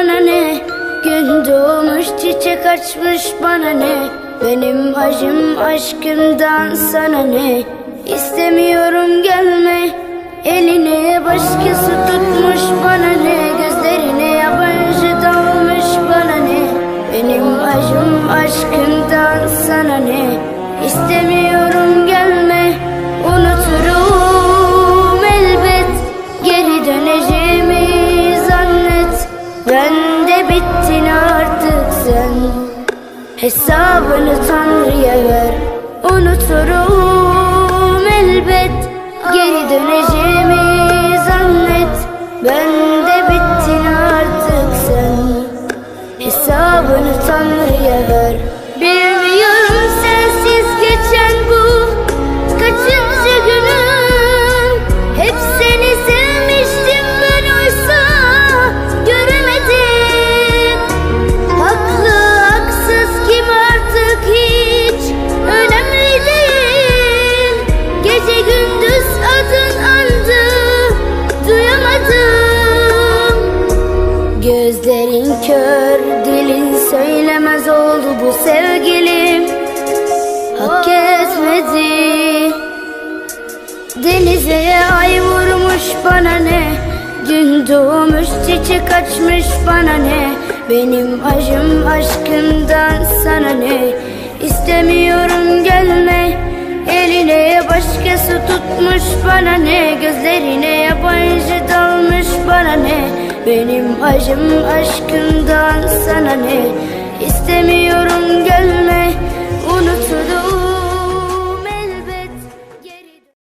bana ne? Gün doğmuş çiçek açmış bana ne? Benim acım aşkımdan sana ne? İstemiyorum gelme, eline başkası tutmuş bana ne? Gözlerine yabancı dalmış bana ne? Benim acım aşkımdan sana ne? İstemiyorum gelme, unuturum elbet, geri döneceğimi zannet. Ben de bittin artık sen, hesabını Tanrı'ya ver. Unuturum elbet, geri döneceğimi zannet. Ben de bittin artık sen, hesabını Tanrı'ya ver. Bilmiyorum sensiz geçen bu kaçıncı günüm. Hep seni sevmiştim ben, oysa göremedim. Haklı haksız kim artık hiç önemli değil. Gece gündüz adın andı, duyamadım. Gözlerin kör, dilin söylemez oldu bu sevgilim. Hak etmedi. Denize ay vurmuş bana ne? Gün doğmuş çiçek açmış bana ne? Benim acım aşkımdan sana ne? İstemiyorum gelme, eline başkası tutmuş bana ne? Gözlerine yabancı dalmış bana ne? Benim acım aşkımdan sana ne? İstemiyorum gelme, unuturum